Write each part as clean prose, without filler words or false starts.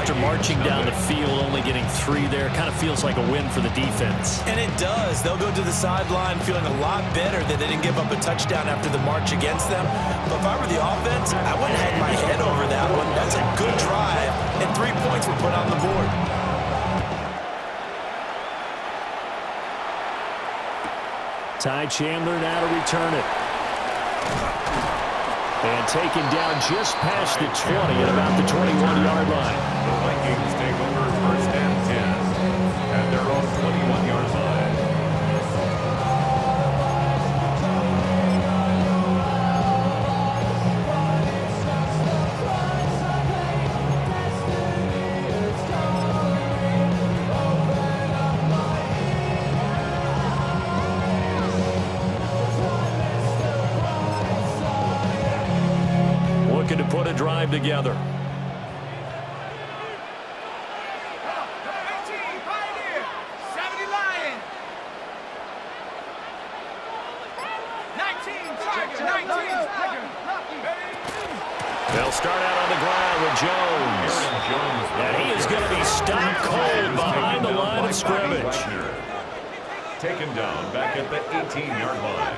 after marching down the field, only getting 3 there. Kind of feels like a win for the defense. And it does. They'll go to the sideline feeling a lot better that they didn't give up a touchdown after the march against them. But if I were the offense, I wouldn't hang my head over that one. That's a good drive, and 3 points were put on the board. Ty Chandler now to return it. And taken down just past the 20 at about the 21-yard line. The Vikings take over 1st and 10 at their own 21-yard line. Looking to put a drive together. They'll start out on the ground with Jones. And he is going to be stopped cold behind the line of scrimmage. Taken down back at the 18-yard line.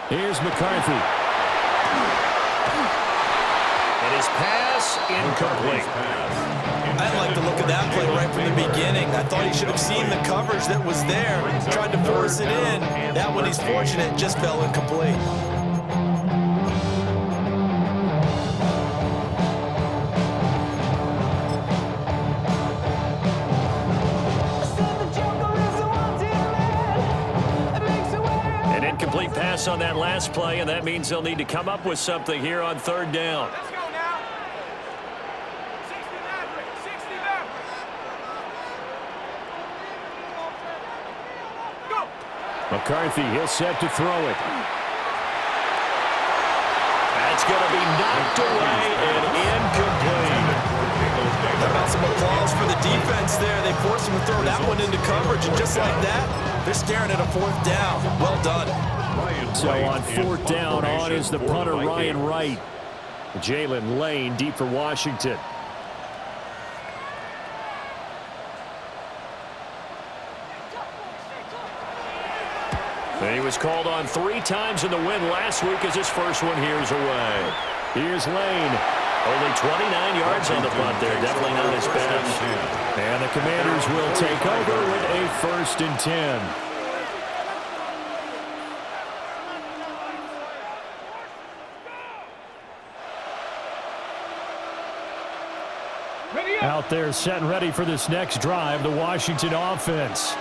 Here's McCarthy. And his pass incomplete. I like the look of that play right from the beginning. I thought he should have seen the coverage that was there, tried to force it in. That one, he's fortunate, just fell incomplete. An incomplete pass on that last play, and that means they'll need to come up with something here on 3rd down. Let's go now. 60 Maverick. 60 Maverick. Go. McCarthy, he'll set to throw it. That's going to be knocked away and incomplete. How about some applause for the defense there? They forced him to throw that one into coverage, and just like that, they're staring at a 4th down. Well done. So on 4th down, on is the punter, Ryan Wright. Jalen Lane deep for Washington. And he was called on 3 times in the win last week as his first one here's away. Here's Lane. Only 29 yards on the punt there. Definitely not his best. And the Commanders will take over with a 1st and 10. Out there set and ready for this next drive, the Washington offense.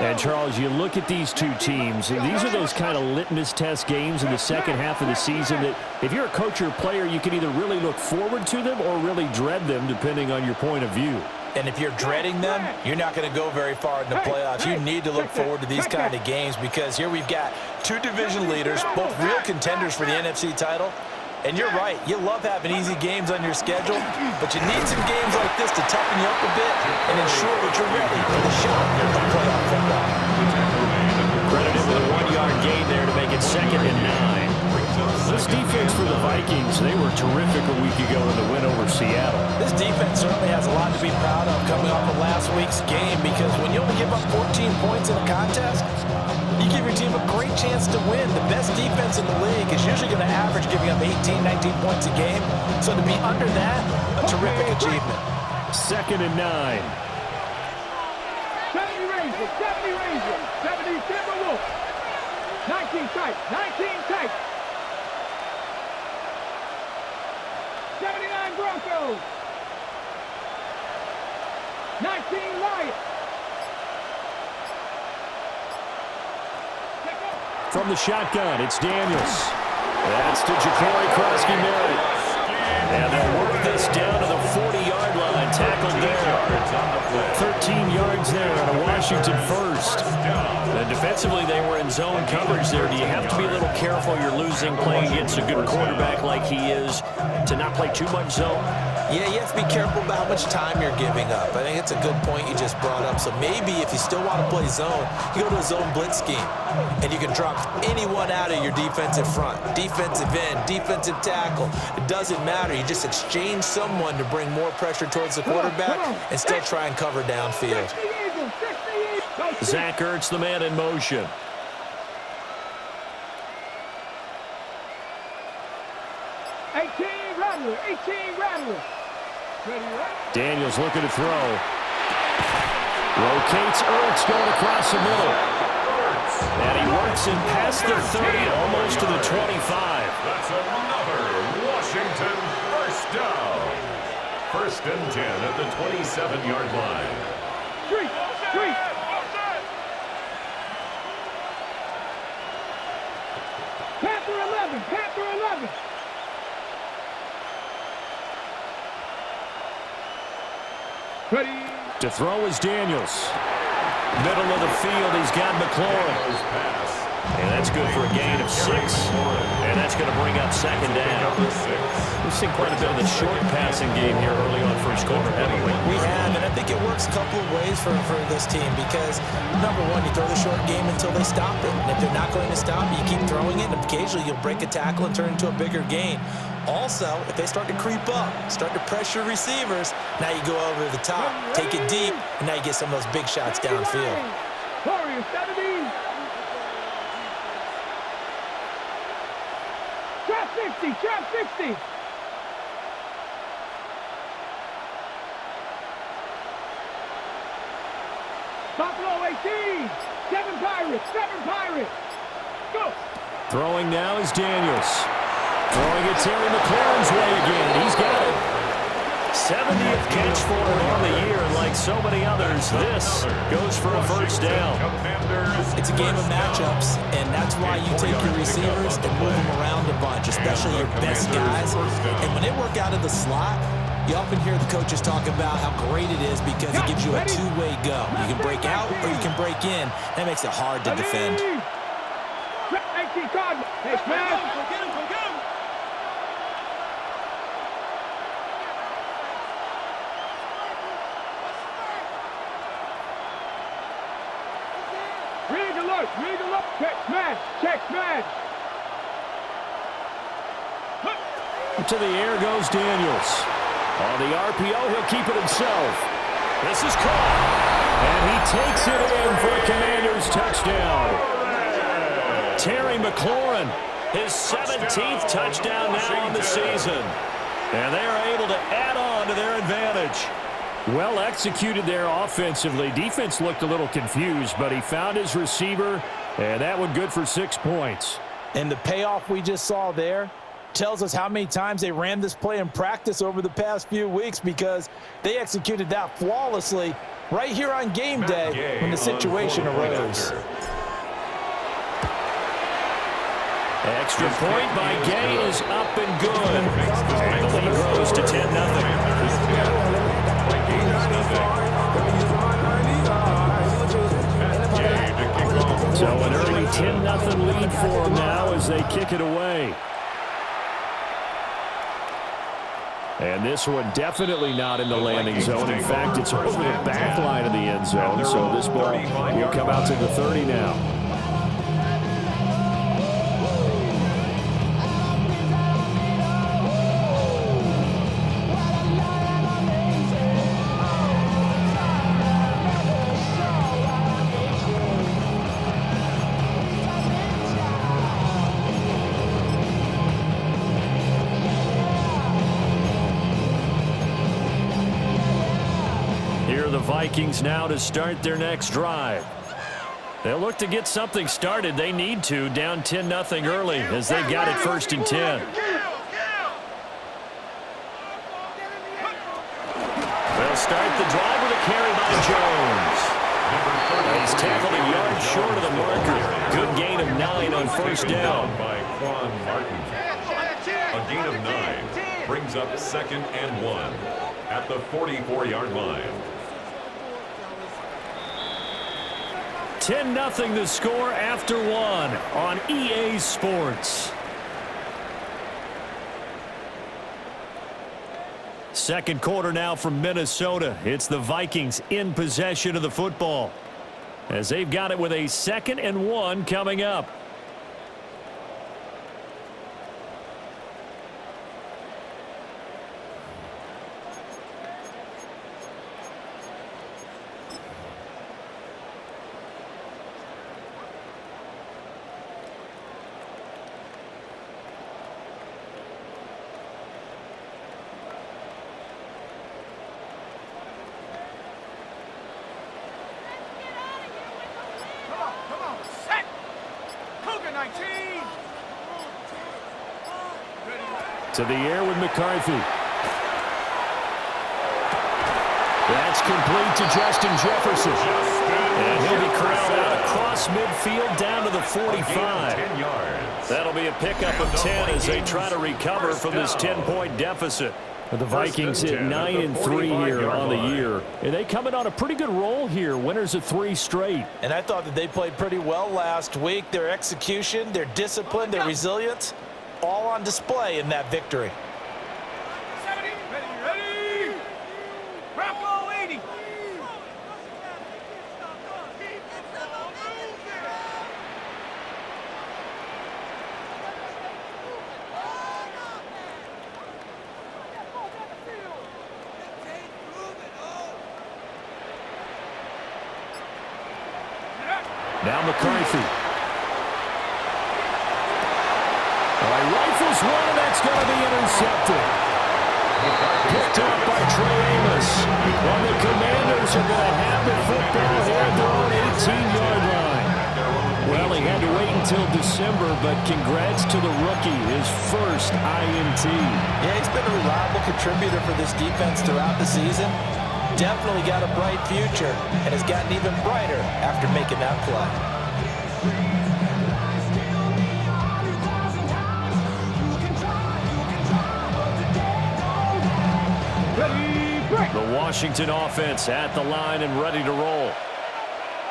And, Charles, you look at these two teams, and these are those kind of litmus test games in the second half of the season that if you're a coach or a player, you can either really look forward to them or really dread them, depending on your point of view. And if you're dreading them, you're not going to go very far in the playoffs. You need to look forward to these kind of games because here we've got 2 division leaders, both real contenders for the NFC title. And you're right, you love having easy games on your schedule, but you need some games like this to toughen you up a bit and ensure that you're ready for the shot of playoff football. Credited with a 1-yard gain there to make it 2nd and 9. This defense for the Vikings, they were terrific a week ago in the win over Seattle. This defense certainly has a lot to be proud of coming off of last week's game because when you only give up 14 points in a contest, you give your team a great chance to win. The best defense in the league is usually going to average giving up 18, 19 points a game. So to be under that, a terrific achievement. 2nd and 9. 70 Rangers, 70 Rangers, 70 Timberwolves. 19 tight, 19 tight. 79 Broncos. 19 Lions. From the shotgun, it's Daniels. That's to Ja'Cory Krosky-Merritt. And they'll work this down to the 40-yard line. Tackled there. 13 yards there on a Washington first. And defensively, they were in zone coverage there. Do you have to be a little careful? You're losing playing against a good quarterback like he is to not play too much zone? Yeah, you have to be careful about how much time you're giving up. I think it's a good point you just brought up. So maybe if you still want to play zone, you go to a zone blitz scheme, and you can drop anyone out of your defensive front, defensive end, defensive tackle. It doesn't matter. You just exchange someone to bring more pressure towards the quarterback and still try and cover downfield. Zach Ertz, the man in motion. Daniels looking to throw. Rotates Ertz going across the middle. And he works it past the 30, almost to the 25. That's another Washington first down. 1st and 10 at the 27-yard line. Street. Panther 11. Ready. To throw is Daniels. Middle of the field, he's got McLaurin. And that's good for a gain of 6. And that's going to bring up 2nd down. We've seen quite a bit of the short passing game here early on first quarter, haven't we? We have, and I think it works a couple of ways for this team because, number one, you throw the short game until they stop it. And if they're not going to stop it, you keep throwing it, and occasionally you'll break a tackle and turn it into a bigger gain. Also, if they start to creep up, start to pressure receivers, now you go over the top, take it deep, and now you get some of those big shots downfield. Warriors 70. Trap 60. Buffalo 18. 7 Pirates. Go. Throwing now is Daniels. Throwing it Terry McLaurin's way again. He's got it. 70th catch for him on the year, and like so many others, this goes for a first down. It's a game of matchups, and that's why you take your receivers and move them around a bunch, especially your best guys. And when they work out of the slot, you often hear the coaches talk about how great it is because it gives you a two-way go. You can break out or you can break in. That makes it hard to defend. Read alert. Check smash. To the air goes Daniels. On the RPO, he'll keep it himself. This is caught. And he takes it in for a Commanders touchdown. Terry McLaurin, his 17th touchdown now on the season. And they are able to add on to their advantage. Well executed there offensively. Defense looked a little confused, but he found his receiver, and that one good for 6 points. And the payoff we just saw there tells us how many times they ran this play in practice over the past few weeks because they executed that flawlessly right here on game day when the situation arose. Extra point by Gay is up and good. And the lead grows to 10-0. So an early 10-0 lead for them now as they kick it away. And this one definitely not in the landing zone. In fact, it's over the back line of the end zone. So this ball will come out to the 30 now. Vikings now to start their next drive. They'll look to get something started. They need to, down 10-0 early as they've got it 1st and 10. They'll start the drive with a carry by Jones. He's tackled a yard short of the marker. Good gain of 9 on 1st down. A gain of 9 brings up 2nd and 1 at the 44-yard line. 10-0 the score after 1 on EA Sports. Second quarter now from Minnesota. It's the Vikings in possession of the football, as they've got it with a 2nd and 1 coming up. To the air with McCarthy. That's complete to Justin Jefferson. And he'll be corralled out across midfield down to the 45. That'll be a pickup of 10 as they try to recover from this 10-point deficit. The Vikings hit 9-3 here on the year. And they come in on a pretty good roll here. Winners of 3 straight. And I thought that they played pretty well last week. Their execution, their discipline, their resilience, all on display in that victory. 70, ready. Bravo 80. Now McCarthy. Rifles one, and that's going to be intercepted. Picked up by Trey Amos. And the Commanders are going to have the football here at their own 18-yard line. Well, he had to wait until December, but congrats to the rookie, his first INT. Yeah, he's been a reliable contributor for this defense throughout the season. Definitely got a bright future, and has gotten even brighter after making that play. The Washington offense at the line and ready to roll.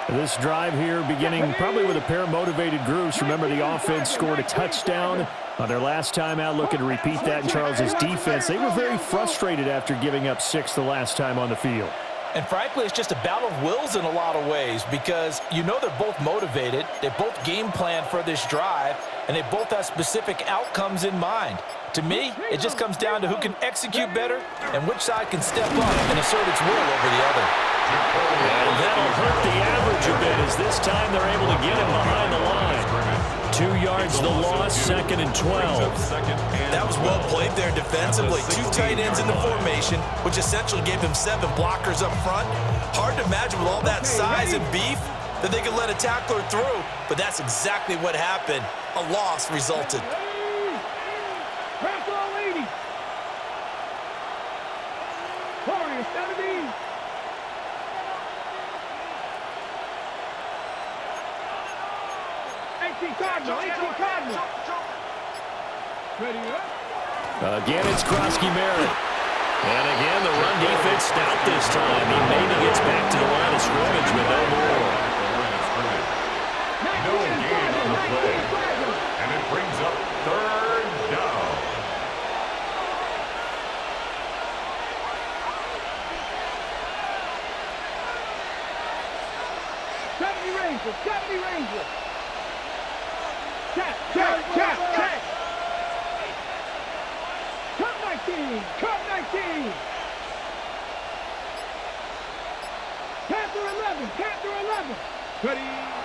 This drive here beginning probably with a pair of motivated groups. Remember, the offense scored a touchdown on their last time out. Looking to repeat that in Charles's defense. They were very frustrated after giving up 6 the last time on the field. And frankly, it's just a battle of wills in a lot of ways, because you know they're both motivated, they both game plan for this drive, and they both have specific outcomes in mind. To me, it just comes down to who can execute better and which side can step up and assert its will over the other. And that'll hurt the average a bit, as this time they're able to get him behind the line. 2 yards the loss, 2nd and 12. That was well played there defensively. 2 tight ends in the formation, which essentially gave them 7 blockers up front. Hard to imagine with all that size and beef that they could let a tackler through, but that's exactly what happened. A loss resulted. Bravo 80. Warriors 70. Cardinal. Ready up. Again, it's Krosky Merritt. And again, the run defense stout this time. He maybe gets back to the line of scrimmage, but no more. No gain on the play. And it brings up 3rd down. Rangers. Check. Cut 19. Panther 11. Ready.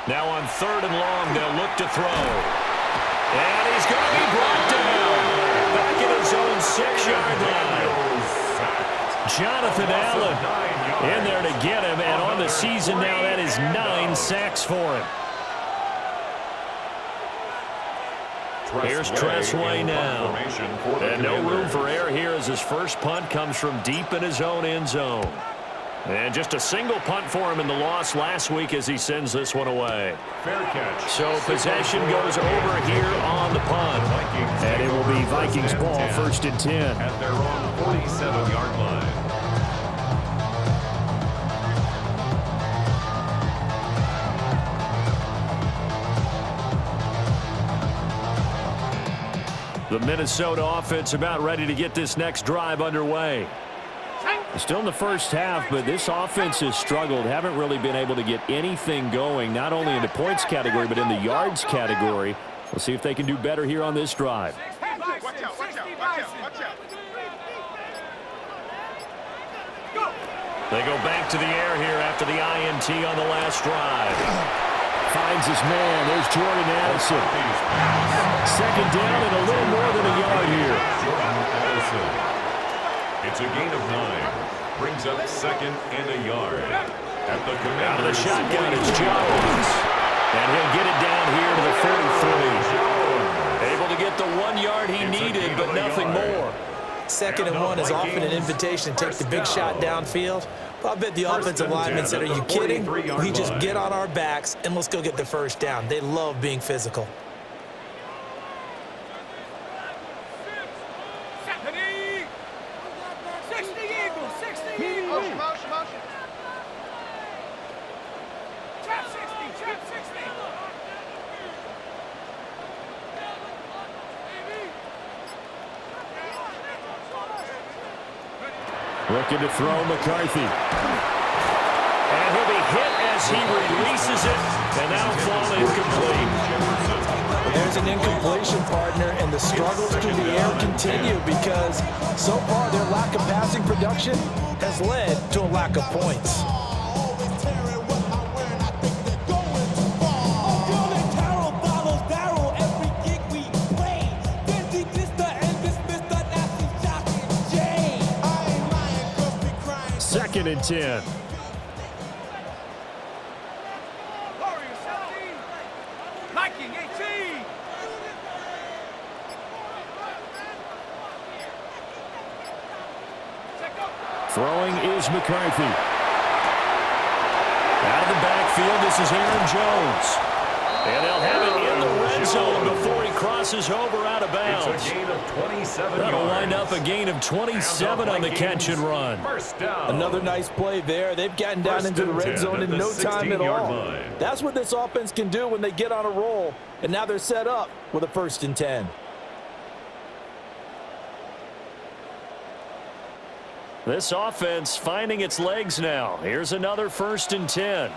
Now on 3rd and long, they'll look to throw. And he's going to be brought down. Back at his own 6-yard line. Jonathan Allen in there to get him. And on the season now, that is 9 sacks for him. Here's Tressway now. And no room for error here as his first punt comes from deep in his own end zone. And just a single punt for him in the loss last week as he sends this one away. Fair catch. So possession goes over here on the punt. And it will be Vikings ball, 1st and 10. At their own 47-yard line. The Minnesota offense about ready to get this next drive underway. Still in the first half, but this offense has struggled. Haven't really been able to get anything going, not only in the points category, but in the yards category. We'll see if they can do better here on this drive. Watch out, watch out, watch out, watch out. They go back to the air here after the INT on the last drive. Finds his man. There's Jordan Addison. Second down and a little more than a yard here. Jordan Addison. It's a gain of 9. Brings up second and a yard. At the out of the shotgun is Jones. And he'll get it down here to the 43. Able to get the 1 yard he needed, but nothing more. Second and 1 is often an invitation to take the big shot downfield. But I bet the offensive linemen said, are you kidding? We just get on our backs and let's go get the first down. They love being physical. Looking to throw McCarthy. And he'll be hit as he releases it. And now fall incomplete. There's an incompletion, partner, and the struggles through the air continue because so far their lack of passing production has led to a lack of points. Second and 10. Warriors 17. Viking 18. Throwing is McCarthy. Out of the backfield, this is Aaron Jones. And they'll have it in the red zone before he crosses over out of bounds. It's a gain of 27 That'll yards. wind up a gain of 27 on the catch and run. First down. Another nice play there. They've gotten down into the red zone in no time at all. That's what this offense can do when they get on a roll. And now they're set up with a 1st and 10. This offense finding its legs now. Here's another 1st and 10.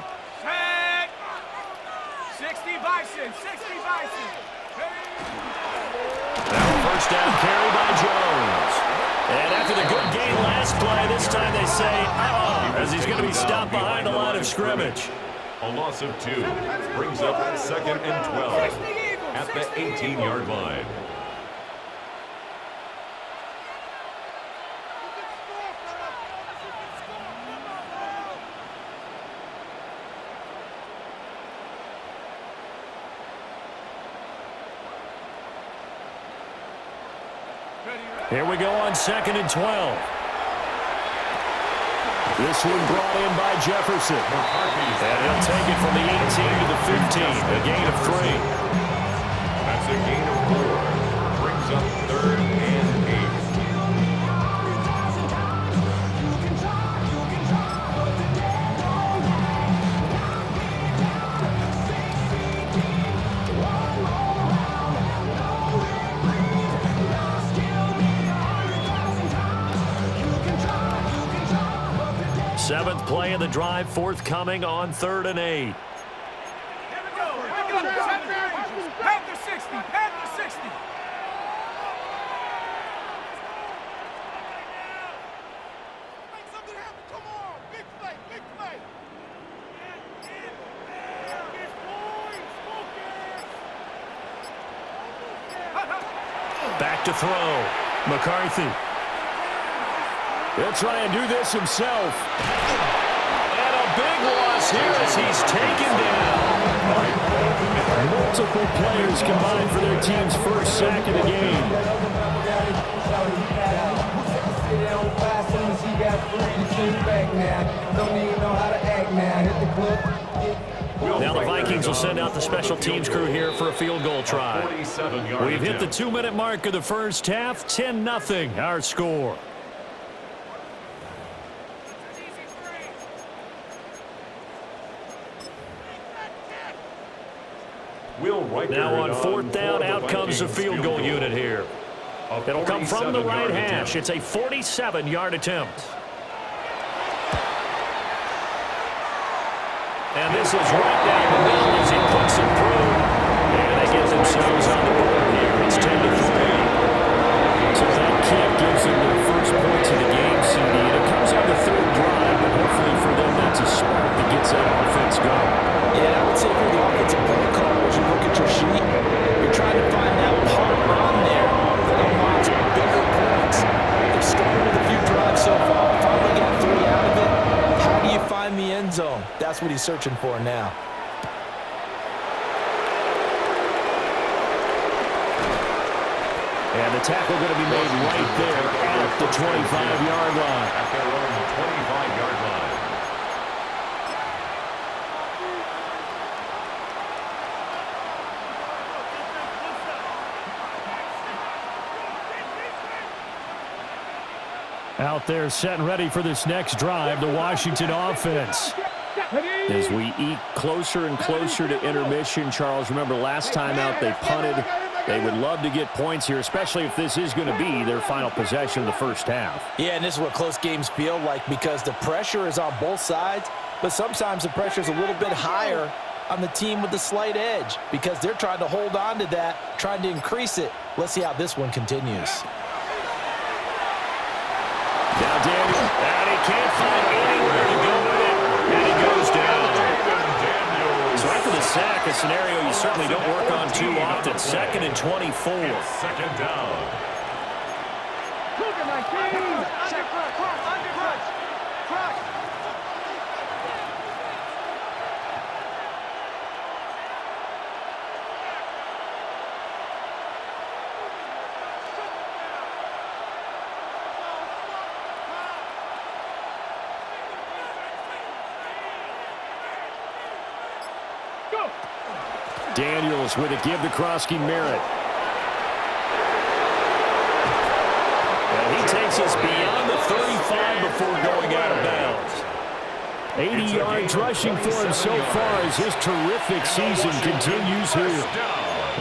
60 Bison, 60 Bison. Now first down carry by Jones. And after the good gain last play, this time they say, as he's going to be stopped behind the line of scrimmage. A loss of 2 brings up 2nd and 12 at the 18-yard line. Here we go on 2nd and 12. This one brought in by Jefferson. And he'll take it from the 18 to the 15, a gain of 3. That's a gain of 4. Brings up 3rd and 7th play of the drive, forthcoming on 3rd and 8. Here we go. Panther 60, Panther 60. Make something happen. Come on. Big play, big play. Back to throw. McCarthy. He'll try and do this himself. And a big loss here as he's taken down. Multiple players combined for their team's first sack of the game. Now the Vikings will send out the special teams crew here for a field goal try. We've hit the 2-minute mark of the first half. 10-0 our score. Now on 4th down, out comes the field goal unit here. It'll come from the right hash. It's a 47-yard attempt. And this is right down the middle as he puts it through. And they get themselves on the board here. It's 10-3. So that kick gives them their first points of the game, CD. And it comes on the third drive, but hopefully for them that's a spark that gets that offense going. Yeah, I would say if you're the offensive play caller, as you look at your sheet, you're trying to find that part on there that unlocks bigger points. They've started with a few drives so far, finally got 3 out of it. How do you find the end zone? That's what he's searching for now. And the tackle going to be made right there at the 25-yard line. At their own 25-yard line. Out there set and ready for this next drive, the Washington offense. As we eke closer and closer to intermission, Charles, remember last time out they punted. They would love to get points here, especially if this is going to be their final possession of the first half. Yeah, and this is what close games feel like because the pressure is on both sides, but sometimes the pressure is a little bit higher on the team with the slight edge because they're trying to hold on to that, trying to increase it. Let's see how this one continues. Now Daniel, and he can't find anywhere to go with it, and he goes down. So after the sack, a scenario you certainly don't work on too often. 2nd and 24. Second down. Daniels with a give to Krosky Merritt. And he takes us beyond the 35 before going out of bounds. 80 yards rushing for him so far as his terrific season continues here.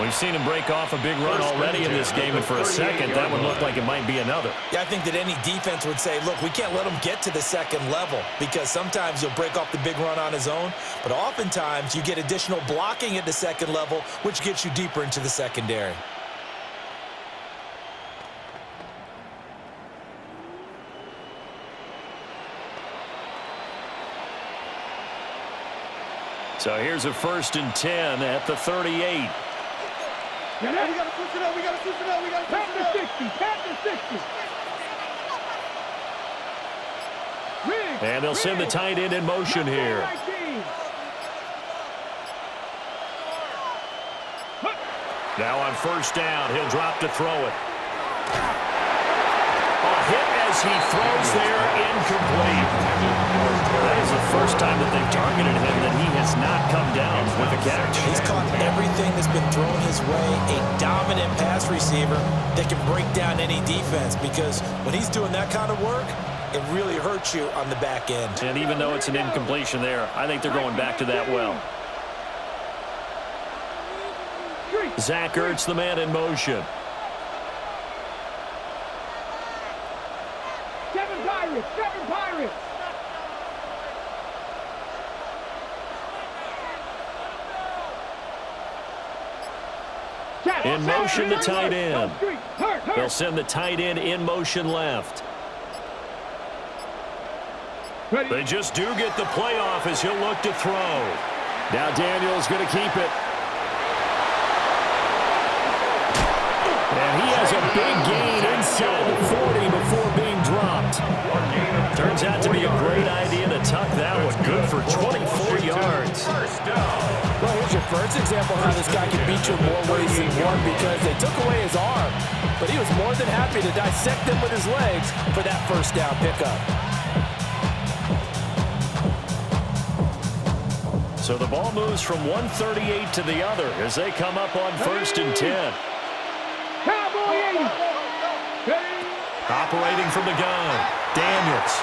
We've seen him break off a big run already in this game, and for a second, that would look like it might be another. Yeah, I think that any defense would say, look, we can't let him get to the second level because sometimes he'll break off the big run on his own, but oftentimes you get additional blocking at the second level, which gets you deeper into the secondary. So here's a 1st and 10 at the 38. We got to push it up. We got to push it up. We got to push it up. 60. Pat to 60. And they'll send the tight end in motion here. Now on 1st down, he'll drop to throw it. A hit as he throws there, incomplete. That is the first time that they've targeted him that he has not come down with a catch. He's caught everything that's been thrown his way, a dominant pass receiver that can break down any defense because when he's doing that kind of work, it really hurts you on the back end. And even though it's an incompletion there, I think they're going back to that well. Zach Ertz, the man in motion. Seven Pirates. In motion, the tight end. They'll send the tight end in motion left. They just do get the playoff as he'll look to throw. Now Daniel's going to keep it. And he has a big gain inside the 40 before being dropped. Turns out to be a great idea to tuck that one. Good for 24 yards. Well, here's your first example of how this guy can beat you in more ways than one because they took away his arm, but he was more than happy to dissect them with his legs for that 1st down pickup. So the ball moves from 138 to the other as they come up on 1st and 10. Operating from the gun, Daniels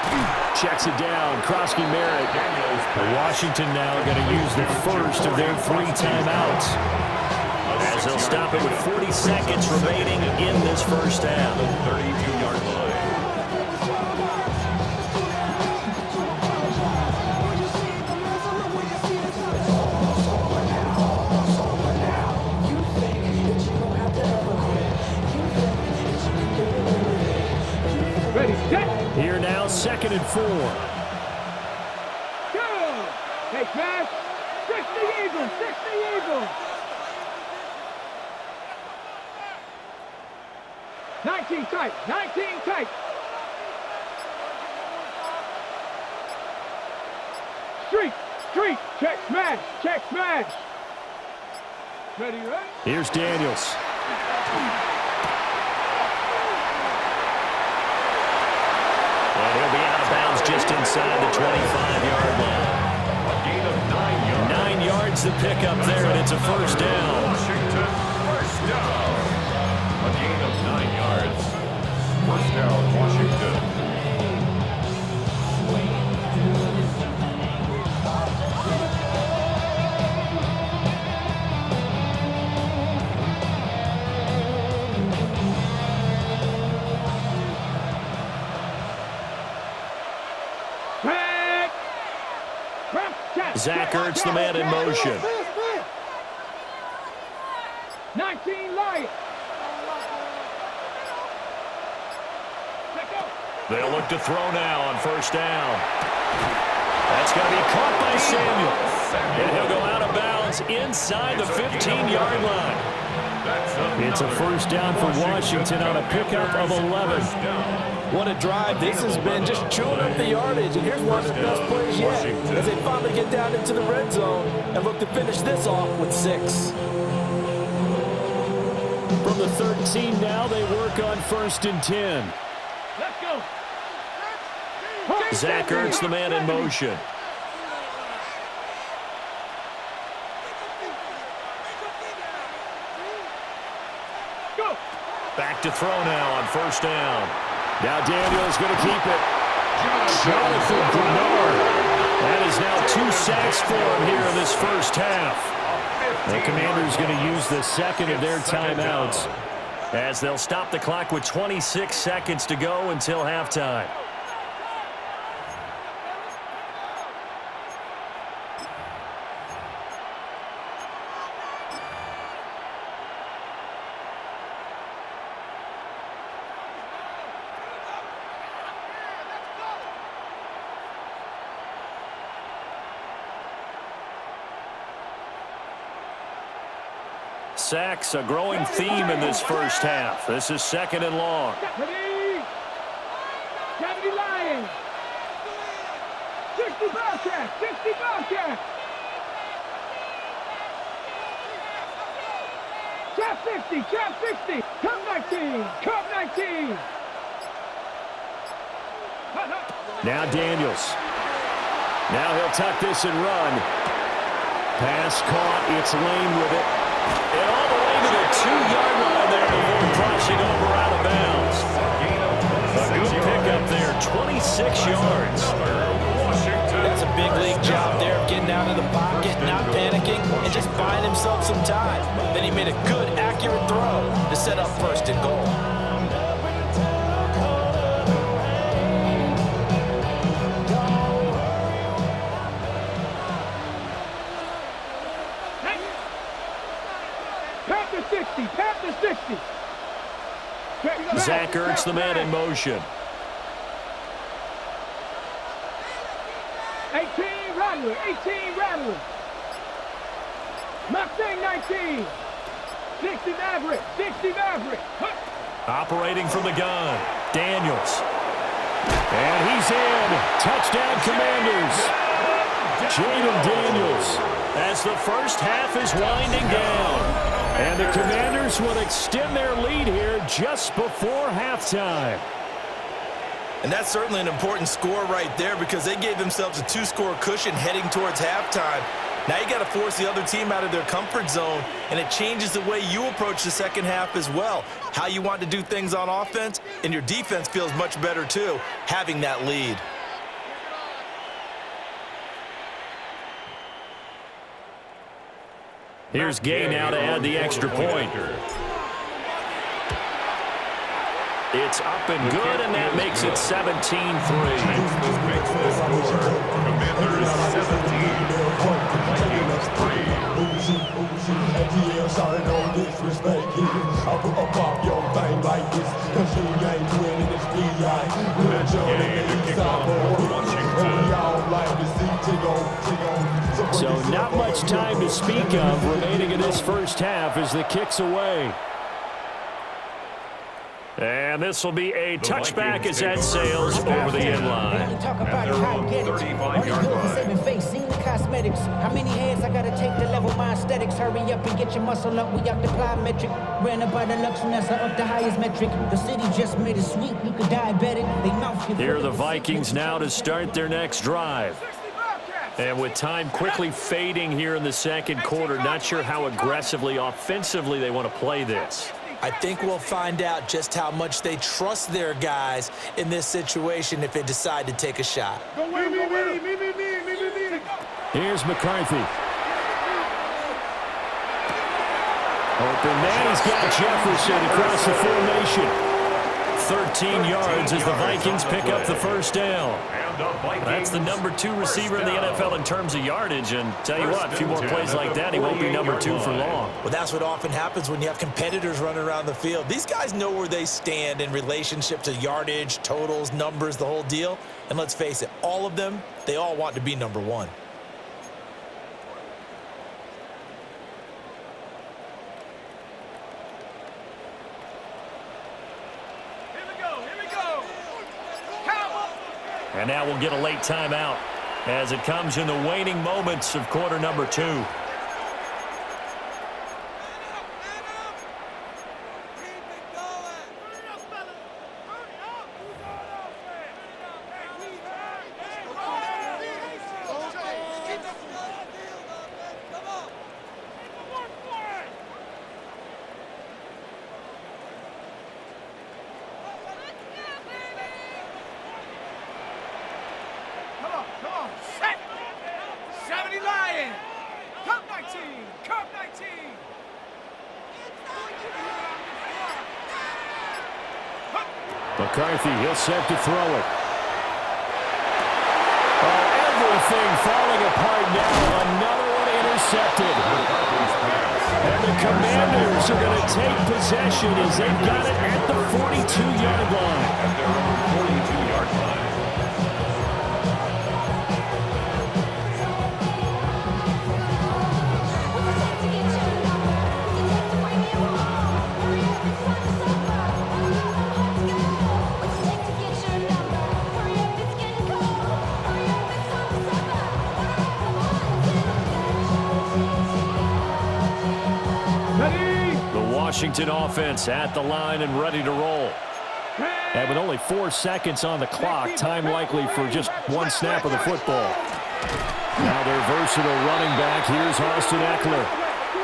checks it down. Krosky Merritt. Washington now going to use the first of their 3 timeouts as they'll stop it with 40 seconds remaining in this first half. 32-yard line. Here now, 2nd and 4. Go! Hey, smash! 60 Eagles! 60 Eagles! 19 tight! 19 tight! Street! Street! Check smash! Check smash! Ready, ready? Here's Daniels. And he'll be out of bounds just inside the 25-yard line. A gain of 9 yards. 9 yards to pick up there, and it's a first down. Washington, first down. A gain of 9 yards. First down, Washington. Zach Ertz, the man in motion. 19 Lions. They'll look to throw now on first down. That's going to be caught by Samuel. And he'll go out of bounds inside the 15-yard line. It's a first down for Washington on a pickup of 11. What a drive this has been, just chewing up the yardage. And here's one of the best plays yet as they finally get down into the red zone and look to finish this off with 6. From the 13 now, they work on 1st and 10. Let's go. Zach Ertz, the man in motion. Go. Back to throw now on first down. Now Daniels going to keep it. Jonathan Bernard. That is now 2 sacks for him here in this first half. The Commanders going to use the second of their timeouts as they'll stop the clock with 26 seconds to go until halftime. Sacks, a growing theme in this first half. This is 2nd and long. Deputy! Deputy Lions! 60 Bobcats! 60 Bobcats! Cap 50! Cap 50! Cup 19! Cup 19! Now Daniels. Now he'll tuck this and run. Pass caught. It's Lane with it. And all the way to the 2-yard line there before crossing over out of bounds. A good pickup there, 26 yards. That's a big league job there of getting out of the pocket, not panicking, and just buying himself some time. Then he made a good, accurate throw to set up 1st and goal. Panther 60. Zach Ertz, the man in motion. 18 Rattler. 18 Rattler. Mustang 19. 60 Maverick. 60 Maverick. Operating from the gun. Daniels. And he's in. Touchdown, Commanders. Jaden Daniels as the first half is winding down. And the Commanders will extend their lead here just before halftime. And that's certainly an important score right there because they gave themselves a 2-score cushion heading towards halftime. Now you got to force the other team out of their comfort zone, and it changes the way you approach the second half as well. How you want to do things on offense, and your defense feels much better too, having that lead. Here's Gay now to add the extra point. It's up and good, and that makes it 17-3. Commanders 17, Vikings 3. And not much time to speak of remaining in this first half as the kick's away. And this will be a touchback as that sails over the end line. Talk about how I get it. All these girls are saving face, seen the cosmetics. How many heads I gotta take to level my aesthetics? Hurry up and get your muscle up, we out the plyometric. Ran up by the Lux and that's up the highest metric. The city just made it sweet, you could diabetic. They mouth you. Here are the Vikings now to start their next drive. And with time quickly fading here in the second quarter, not sure how aggressively, offensively they want to play this. I think we'll find out just how much they trust their guys in this situation if they decide to take a shot. Here's McCarthy. Open man, he's got Jefferson across the formation. 13 yards as the Vikings pick up the first down. That's the number 2 receiver in the NFL in terms of yardage, and tell you what, a few more plays like that, he won't be number 2 for long. Well, that's what often happens when you have competitors running around the field. These guys know where they stand in relationship to yardage, totals, numbers, the whole deal. And let's face it, all of them, they all want to be number 1. And now we'll get a late timeout as it comes in the waning moments of quarter number 2. McCarthy, he'll set to throw it. Oh, everything falling apart now. Another one intercepted. And the Commanders are going to take possession as they've got it at the 42-yard line. At their own 42-yard line. Washington offense at the line and ready to roll. And with only 4 seconds on the clock, time likely for just one snap of the football. Now their versatile running back, here's Austin Eckler.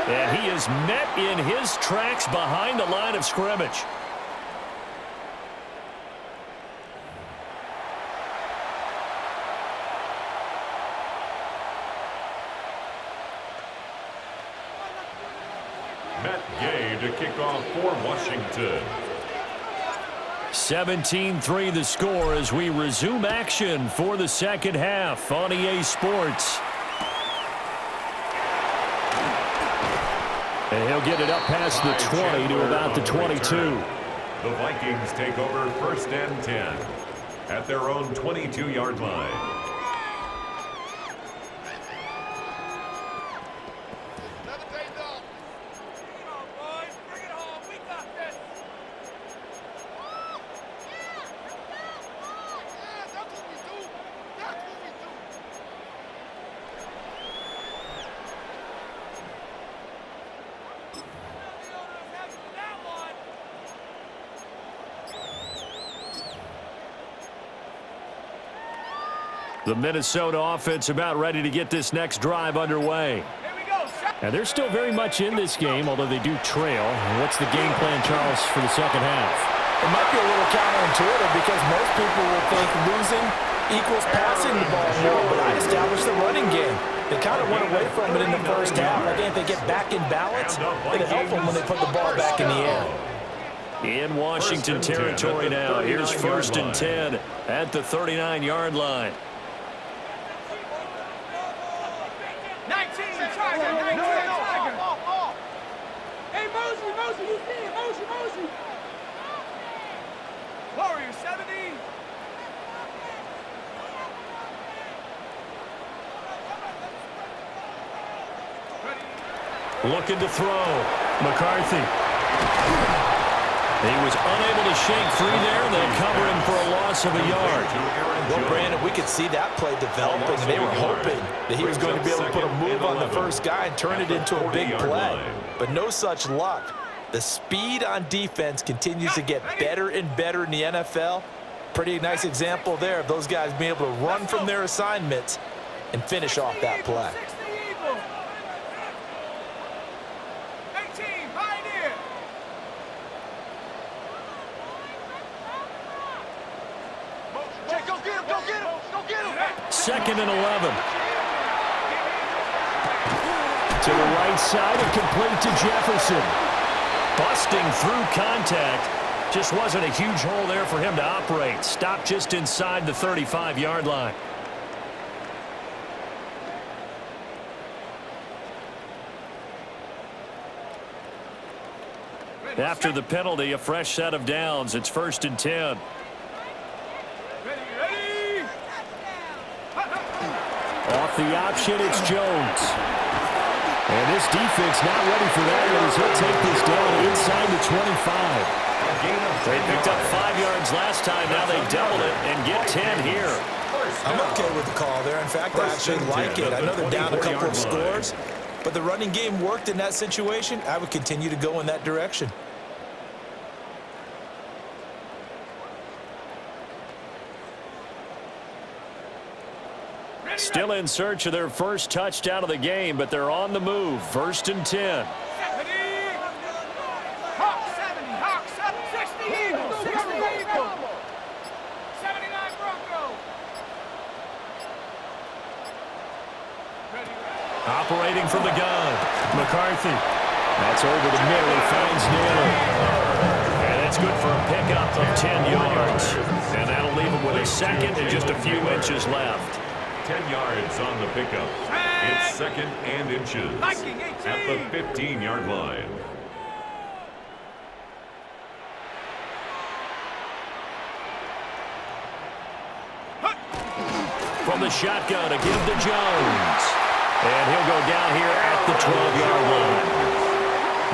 And he is met in his tracks behind the line of scrimmage. To kick off for Washington. 17-3 the score as we resume action for the second half on EA Sports. And he'll get it up past the 20 to about the 22. The Vikings take over 1st and 10 at their own 22-yard line. The Minnesota offense about ready to get this next drive underway. And they're still very much in this game, although they do trail. What's the game plan, Charles, for the second half? It might be a little counterintuitive because most people will think losing equals passing the ball more, but I established the running game. They kind of went away from it in the first half. I think if they get back in balance, it'll help them when they put the ball back in the air. In Washington territory now. Here's 1st and 10 at the 39-yard line. 19, Tiger, 19, Tiger. Hey, Mosey, you see it, Mosey. Warrior, 70. Looking to throw. McCarthy. He was unable to shake free there. They'll cover him for a loss of a yard. Well, Brandon, we could see that play developing, and they were hoping that he was going to be able to put a move on the first guy and turn it into a big play. But no such luck. The speed on defense continues to get better and better in the NFL. Pretty nice example there of those guys being able to run from their assignments and finish off that play. Second and 11. To the right side and complete to Jefferson. Busting through contact. Just wasn't a huge hole there for him to operate. Stopped just inside the 35-yard line. After the penalty, a fresh set of downs. It's 1st and 10. Off the option, it's Jones. And this defense not ready for that one as he'll take this down inside the 25. They picked up 5 yards last time. Now they double it and get 10 here. I'm okay with the call there. In fact, I actually like it. I know they're down a couple of scores, but the running game worked in that situation. I would continue to go in that direction. Still in search of their first touchdown of the game, but they're on the move. 1st and 10. Hawk 70, Hawk 60 Eagles, 60 Eagles, 79 Broncos. Operating from the gun, McCarthy. That's over the middle. He finds Naylor. And that's good for a pickup of 10 yards. And that'll leave him with a second and just a few inches left. 10 yards on the pickup. It's 2nd and inches at the 15-yard line. From the shotgun to give to Jones. And he'll go down here at the 12-yard line.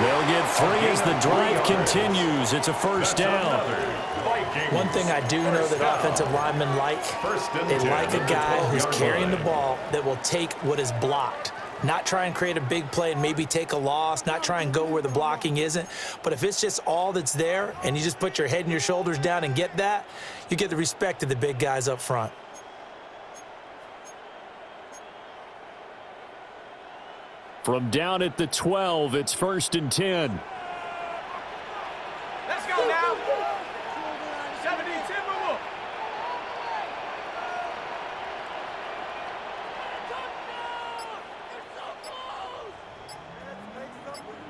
They'll get 3 as the drive continues. It's a 1st down. One thing I do know that offensive linemen like, they like a guy who's carrying the ball that will take what is blocked. Not try and create a big play and maybe take a loss, not try and go where the blocking isn't. But if it's just all that's there and you just put your head and your shoulders down and get that, you get the respect of the big guys up front. From down at the 12, it's 1st and 10. Let's go now. 70 Timberwolves.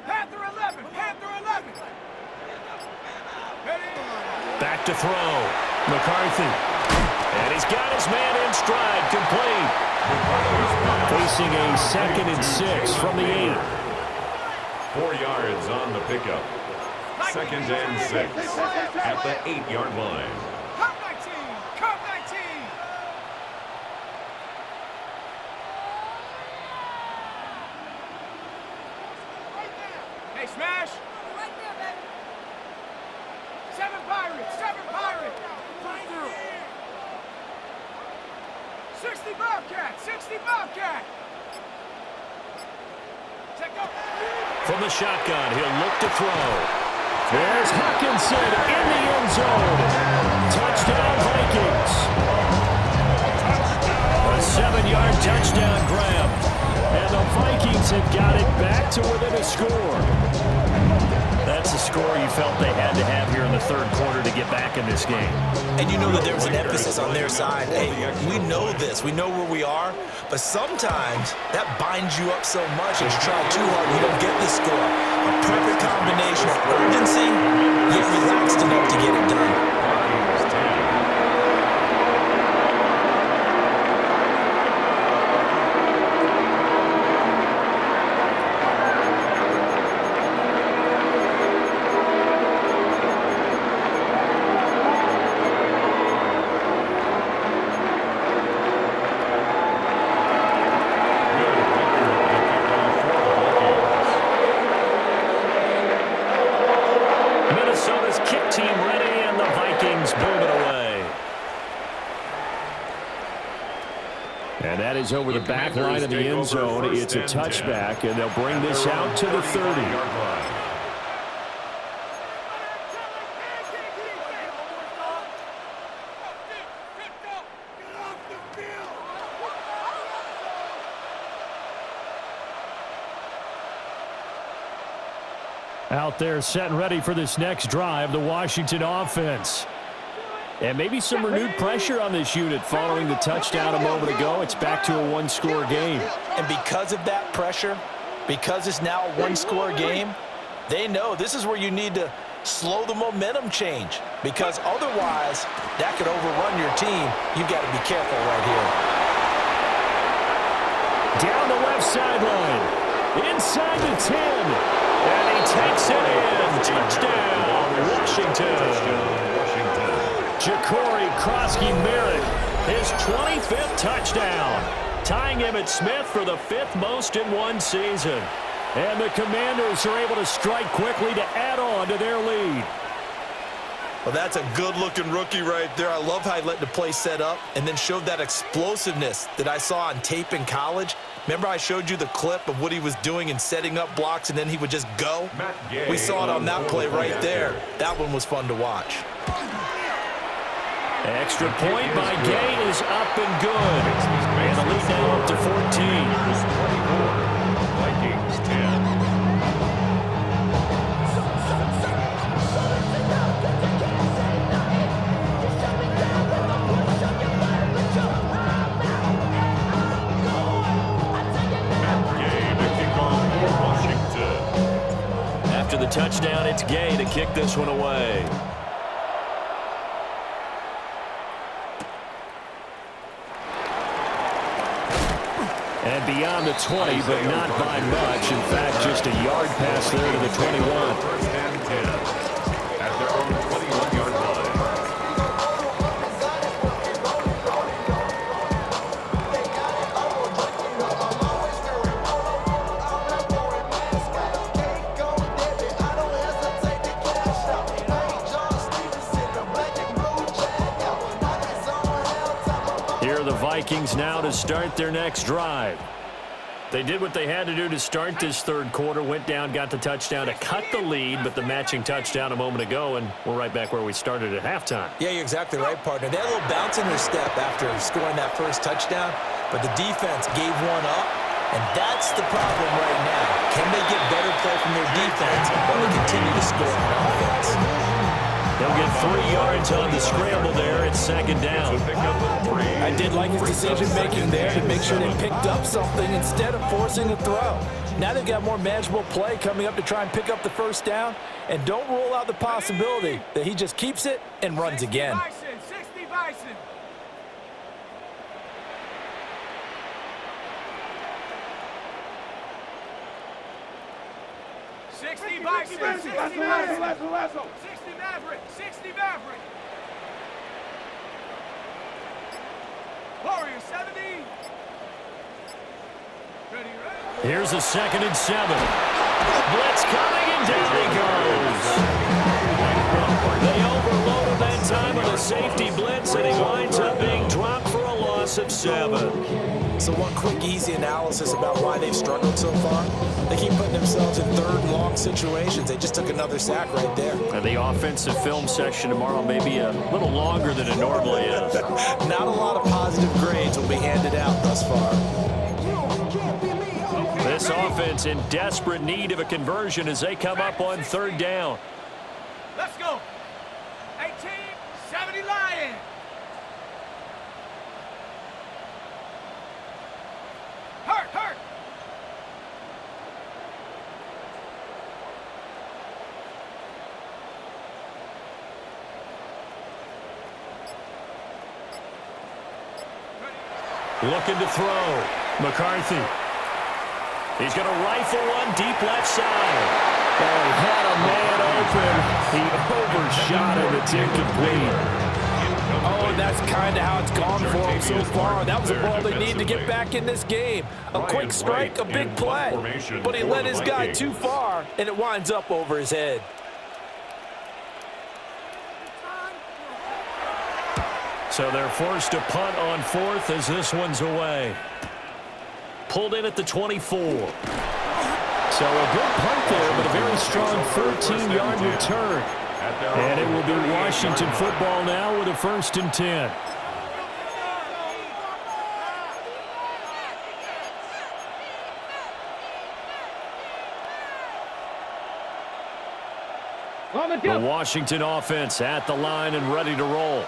Panther 11, Panther 11. Back to throw. McCarthy. And he's got his man in stride, complete. Facing a 2nd and 6 from the 8. 4 yards on the pickup. 2nd and 6 at the 8-yard line. Come 19, come 19. Hey, smash. 7 Pirates, 7 Pirates. 60 Bobcat, 60 Bobcat. Check up. From the shotgun, he'll look to throw. There's Hawkinson in the end zone. Touchdown, Vikings. A 7-yard touchdown grab. And the Vikings have got it back to within a score. That's a score you felt they had to have here in the 3rd quarter to get back in this game. And you know that there was an emphasis on their side. Hey, we know this. We know where we are. But sometimes that binds you up so much and you try too hard and you don't get the score. A perfect combination of urgency, yet relaxed enough to get it done. Vikings boom it away. And that is over the back line of the end zone. It's a touchback, and they'll bring this out to the 30. Out there set and ready for this next drive, the Washington offense. And maybe some renewed pressure on this unit following the touchdown a moment ago. It's back to a one-score game. And because of that pressure, because it's now a one-score game, they know this is where you need to slow the momentum change, because otherwise that could overrun your team. You've got to be careful right here. Down the left sideline, inside the 10. And he takes it in. Touchdown, Washington. Ja'Cory Krosky-Merritt, his 25th touchdown, tying Emmitt Smith for the 5th most in one season. And the Commanders are able to strike quickly to add on to their lead. Well, that's a good-looking rookie right there. I love how he let the play set up and then showed that explosiveness that I saw on tape in college. Remember I showed you the clip of what he was doing and setting up blocks, and then he would just go? We saw it on that play right there. That one was fun to watch. Extra point by Gay is up and good. And the lead now up to 14. Vikings 10. After the touchdown, it's Gay to kick this one away. And beyond the 20, but not by much. In fact, just a yard pass there to the 21. First and 10 at their own 21-yard line. Here are the Vikings now to start their next drive. They did what they had to do to start this third quarter, went down, got the touchdown to cut the lead, but the matching touchdown a moment ago, and we're right back where we started at halftime. Yeah, you're exactly right, partner. They had a little bounce in their step after scoring that first touchdown, but the defense gave one up, and that's the problem right now. Can they get better play from their defense while they continue to score on offense? They'll get 3 yards on the scramble there. It's second down. I did like his decision-making there to make sure they picked up something instead of forcing a throw. Now they've got more manageable play coming up to try and pick up the first down, and don't rule out the possibility that he just keeps it and runs again. 60 Bison. Maverick. Warrior 70. Ready. Here's a 2nd and 7. Blitz coming, and down he goes. They overloaded that time with a safety blitz, and he winds up being dropped for a loss of 7. So one quick, easy analysis about why they've struggled so far. They keep putting themselves in 3rd and long situations. They just took another sack right there. And the offensive film section tomorrow may be a little longer than it normally is. Not a lot of positive grades will be handed out thus far. This offense in desperate need of a conversion as they come up on 3rd down. Let's go. 18-70 Lions. Hurt. Looking to throw. McCarthy. He's going to rifle one deep left side. Oh, he had a man open. He overshot it. It's incomplete. Oh, and that's kind of how it's gone for him so far. That was a ball they need to get back in this game. A quick strike, a big play. But he led his guy too far, and it winds up over his head. So they're forced to punt on fourth as this one's away. Pulled in at the 24. So a good punt there, but a very strong 13-yard return. And it will be Washington football now with a 1st and 10. The Washington offense at the line and ready to roll.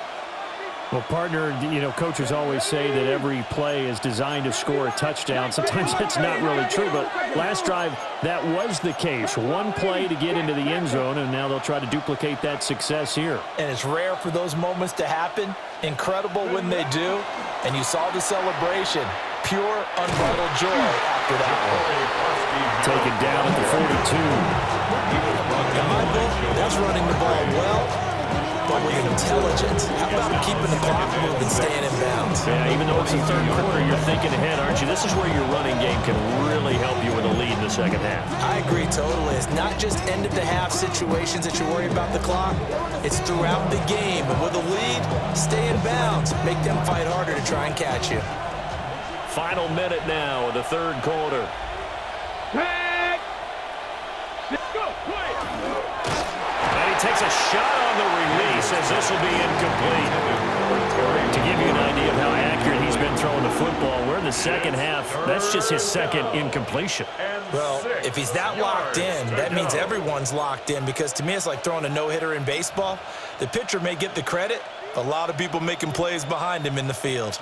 Well, partner, coaches always say that every play is designed to score a touchdown. Sometimes that's not really true, but last drive, that was the case. One play to get into the end zone, and now they'll try to duplicate that success here. And it's rare for those moments to happen. Incredible when they do. And you saw the celebration. Pure, unbridled joy after that one. Taken down at the 42. In my book, that's running the ball well, but with intelligence. How about keeping the clock moving, staying in bounds? Yeah, even though it's the 3rd quarter, you're thinking ahead, aren't you? This is where your running game can really help you with a lead in the second half. I agree totally. It's not just end-of-the-half situations that you worry about the clock. It's throughout the game. And with a lead, stay in bounds. Make them fight harder to try and catch you. Final minute now of the 3rd quarter. And he takes a shot on the release as this will be incomplete. To give you an idea of how accurate he's been throwing the football, we're in the second half. That's just his 2nd incompletion. Well, if he's that locked in, that means everyone's locked in, because to me it's like throwing a no-hitter in baseball. The pitcher may get the credit, but a lot of people making plays behind him in the field.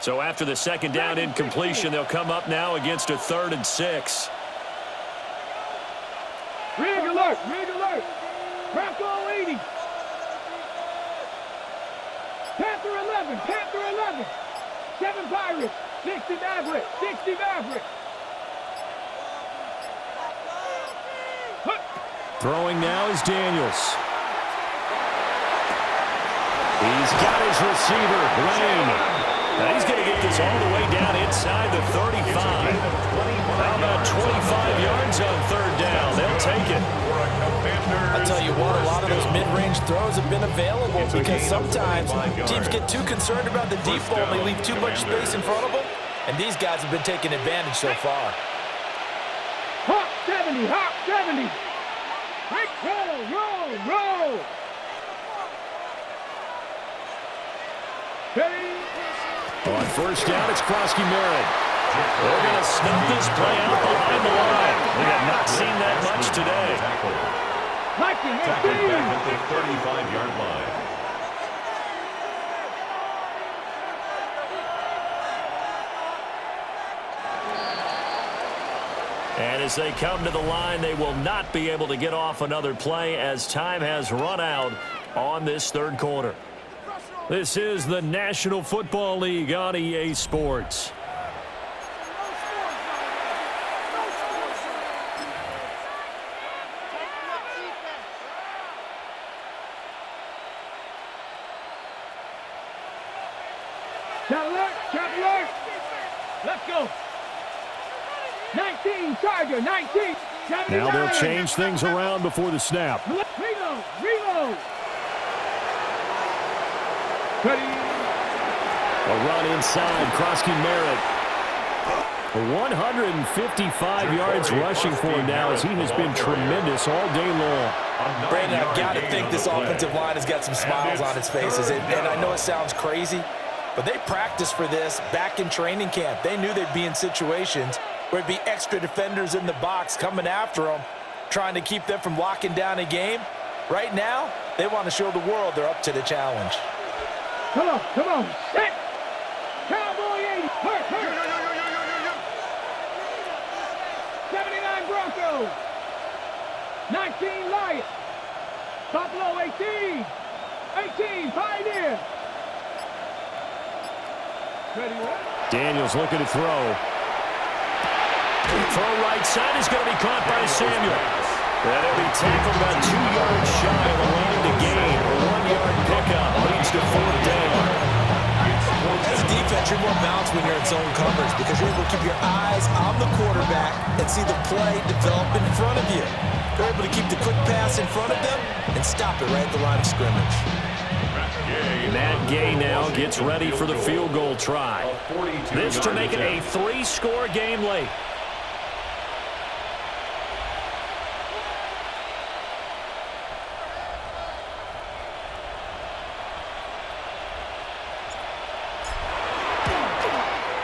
So after the 2nd down incompletion, they'll come up now against a 3rd and 6. Rig alert! Rig alert! Bronco 80! Panther 11! Panther 11! 7 Pirates! 60 Mavericks! 60 Mavericks! Throwing now is Daniels. He's got his receiver, Lane. Now he's going to get this all the way down inside the 35. How about 25 yards on 3rd down? They'll take it. I'll tell you what, a lot of those mid-range throws have been available, because sometimes teams get too concerned about the deep ball and they leave too much space in front of them, and these guys have been taking advantage so far. Hawk 70! Hawk 70! Roll! Ready? On 1st down, it's Krosky Merritt. They're going to snuff this play out behind the line. We have not seen that much today. Tackled back at the 35-yard line. And as they come to the line, they will not be able to get off another play as time has run out on this 3rd quarter. This is the National Football League on EA Sports. Shot alert! Let's go! 19, Charger, 19! 79. Now they'll change things around before the snap. Reload! Ready? A run inside, Krosky Merritt. 155 yards rushing for him now, as he has been tremendous all day long. Brandon, I've got to think this offensive line has got some smiles on its faces. And I know it sounds crazy, but they practiced for this back in training camp. They knew they'd be in situations where it'd be extra defenders in the box coming after them, trying to keep them from locking down a game. Right now, they want to show the world they're up to the challenge. Come on. Set. Cowboy 80. Hurt. 79 Broncos. 19 Lions. Buffalo 18. 18 Pioneer. Ready? Daniels looking to throw. Throw right side is going to be caught by Samuel. That'll be tackled about 2 yards shy of the line to gain. A 1-yard pickup leads to 4th down. As a defense, but you're more balanced when you're in zone coverage because you're able to keep your eyes on the quarterback and see the play develop in front of you. You're able to keep the quick pass in front of them and stop it right at the line of scrimmage. Matt Gay now gets ready for the field goal try. This to make it a 3-score game late.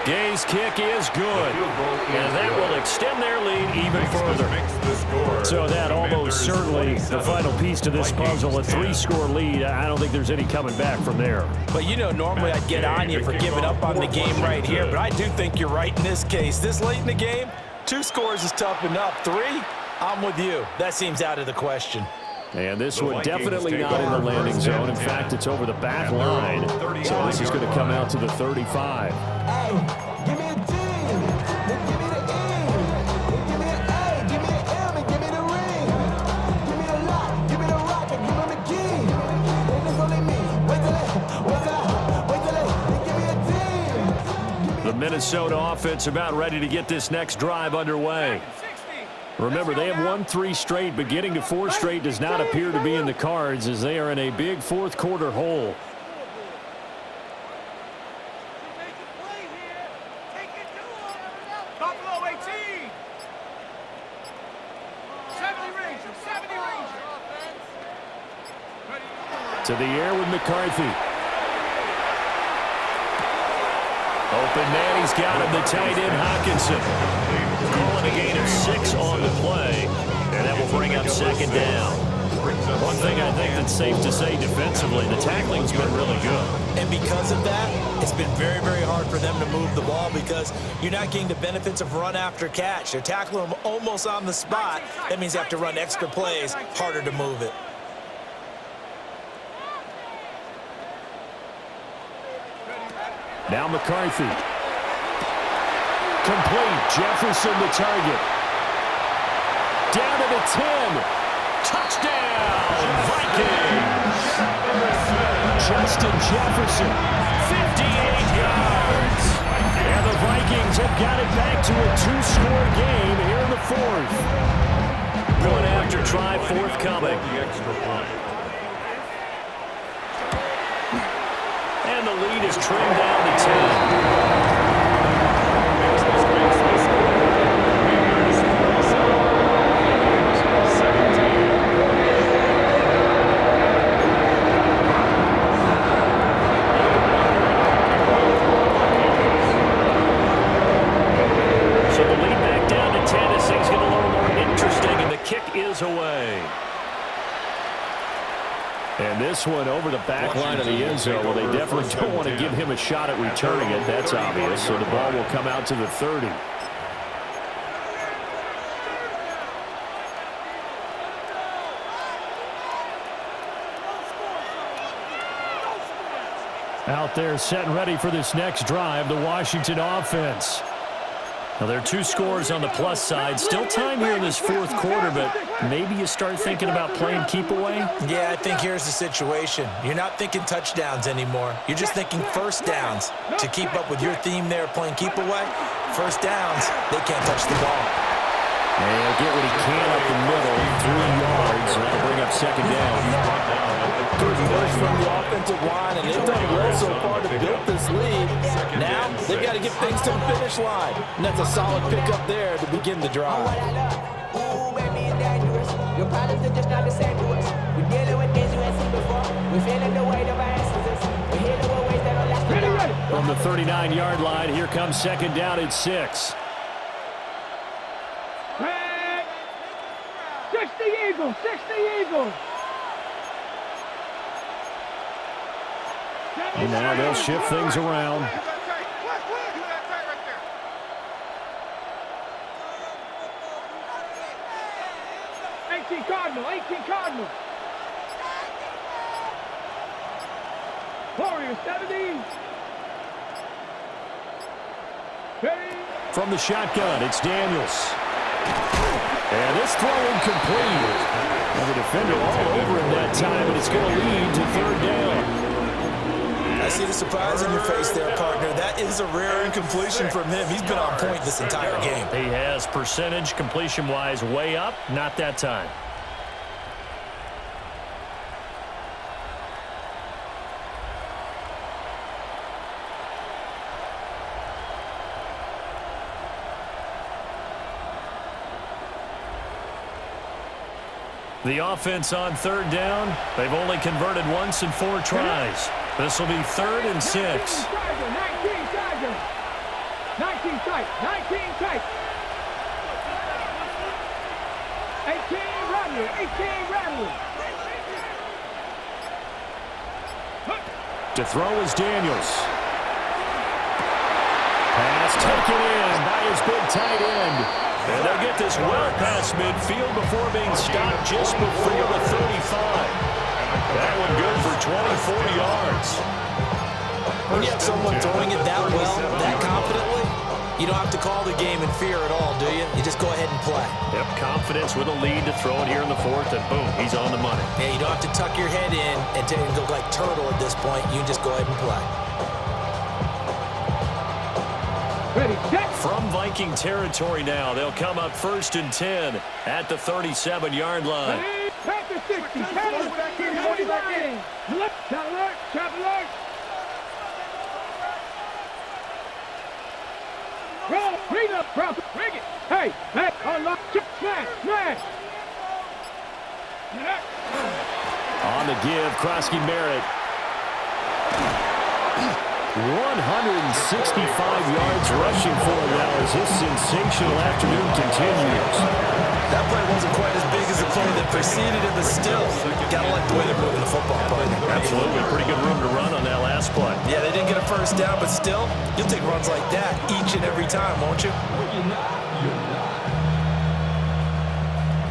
Gay's kick is good, and that will extend their lead even further. So that almost certainly the final piece to this puzzle, a 3-score lead. I don't think there's any coming back from there. But, you know, normally I'd get on you for giving up on the game right here, but I do think you're right in this case. This late in the game, 2 scores is tough enough. 3, I'm with you. That seems out of the question. And this one definitely not in the landing zone. In fact, it's over the back line. So this is going to come out to the 35. Hey, give me a G. Give me the E. Give me an A. Give me an M. And give me the ring. Give me the lock. Give me the rock. And give me the key. And it's only me. Wait till give me a team. The Minnesota offense about ready to get this next drive underway. Remember, they have won 3 straight, but getting to 4 straight does not appear to be in the cards as they are in a big fourth-quarter hole. Buffalo 18. 70 Ranger. 70 Ranger. To the air with McCarthy. Open man, he's got him, the tight end, Hockenson. Calling a gain of 6 on the play, and that will bring up second down. One thing I think that's safe to say defensively, the tackling's been really good. And because of that, it's been very, very hard for them to move the ball because you're not getting the benefits of run after catch. They're tackling them almost on the spot. That means they have to run extra plays, harder to move it. Now McCarthy. Complete. Jefferson the target. Down to the 10. Touchdown, Vikings. Justin Jefferson, 58 yards. And the Vikings have got it back to a 2-score game here in the 4th. Going after try forthcoming. And the lead is trimmed down to 10. So the lead back down to 10 as things get a little more interesting, and the kick is away. And this one over the back line of the end zone. Well, they definitely don't want to give him a shot at returning it. That's obvious. So the ball will come out to the 30. Out there set and ready for this next drive, the Washington offense. Now, there are 2 scores on the plus side. Still time here in this 4th quarter, but maybe you start thinking about playing keep away? Yeah, I think here's the situation. You're not thinking touchdowns anymore. You're just thinking first downs. To keep up with your theme there, playing keep away, first downs, they can't touch the ball. And he'll get what he can up the middle, 3 yards, and that'll bring up second down. Good push from the offensive line, and they've done well so far to build this lead. Now, they've got to get things to the finish line. And that's a solid pickup there to begin the drive. Ooh, baby, it's dangerous. Your problems are just not the same to us. We're dealing with things you ain't seen before. We're feeling the weight of our answers. We're healing with ways that don't last. From the 39-yard line, here comes second down at 6. 60 Eagles. 60 Eagles. And now they'll shift things around. 18 Cardinal. 18 Cardinal. Warriors 70. From the shotgun, it's Daniels. And this throw incomplete. And the defender all over him that time, and it's going to lead to 3rd down. I see the surprise in your face there, partner. That is a rare incompletion from him. He's been on point this entire game. He has percentage completion-wise way up, not that time. The offense on third down. They've only converted once in 4 tries. This will be 3rd and 6. 19 tight. 19 tight. 18 rattling. 18 rattling. To throw is Daniels. Pass taken in by his big tight end. And they'll get this well past midfield before being stopped just before the 35. That one good for 24 yards. When you have someone throwing it that well, that confidently, you don't have to call the game in fear at all, do you? You just go ahead and play. Yep, confidence with a lead to throw it here in the 4th, and boom, he's on the money. Yeah, you don't have to tuck your head in and look like turtle at this point. You can just go ahead and play. Ready, set. From Viking territory now, they'll come up 1st and 10 at the 37-yard line. Panther 60. Panther back in. 40 back in. Look. Shot alert. Shot alert. Roll. Read up, bro. Ring it. Hey. Hey. Unlock. Smash. Smash. On the give, Krosky Merritt. 165 yards rushing for him now as this sensational afternoon continues. That play wasn't quite as big as the play that preceded it, but still, gotta like the way they're moving the football, partner. Absolutely, pretty good room to run on that last play. Yeah, they didn't get a first down, but still, you'll take runs like that each and every time, won't you?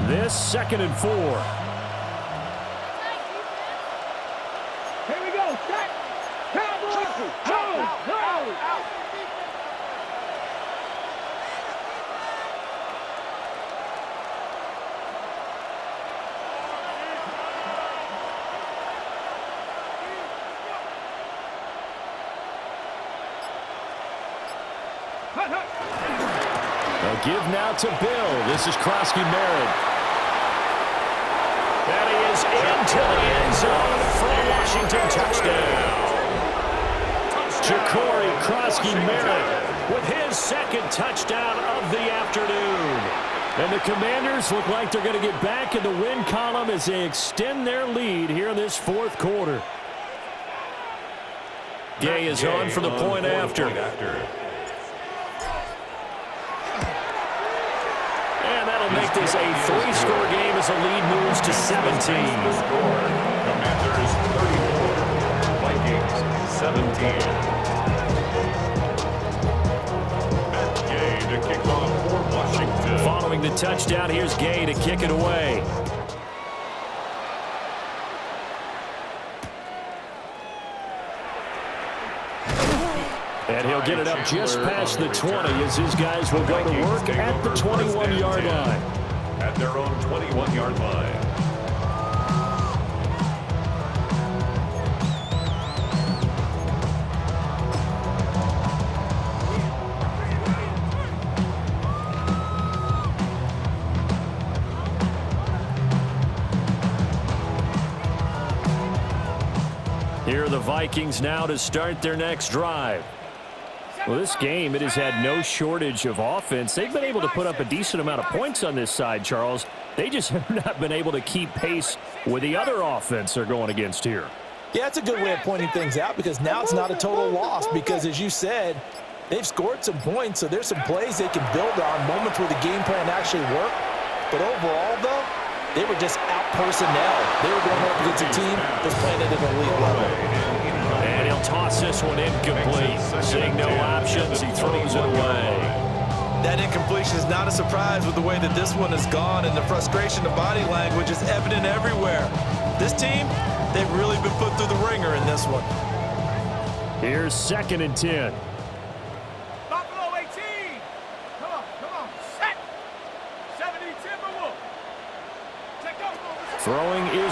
This 2nd and 4. Here we go. Set. Cowboys. No. A give now to Bill. This is Krosky Merritt. And he is into the end zone for a Washington touchdown. Ja'Cory Krosky Merritt with his 2nd touchdown of the afternoon. And the Commanders look like they're going to get back in the win column as they extend their lead here in this 4th quarter. Gay is on for the point after. And that'll make this a 3-score game as the lead moves to 17. Commanders 34, Vikings 17. Matt Gay to kick off for Washington. Following the touchdown, here's Gay to kick it away. And he'll get it up just past the 20 as his guys will go to work at the 21-yard line. At their own 21-yard line. Here are the Vikings now to start their next drive. Well, this game, it has had no shortage of offense. They've been able to put up a decent amount of points on this side, Charles. They just have not been able to keep pace with the other offense they're going against here. Yeah, it's a good way of pointing things out because now it's not a total loss because, as you said, they've scored some points, so there's some plays they can build on, moments where the game plan actually worked. But overall, though, they were just out-personnel. They were going up against a team that's playing at an elite level. And he'll toss this one incomplete. Seeing no options, he throws it away. That incompletion is not a surprise with the way that this one has gone, and the frustration of body language is evident everywhere. This team, they've really been put through the ringer in this one. Here's 2nd and 10. Buffalo 18. Come on. Set. 70 Timberwolves. Check out. Throwing is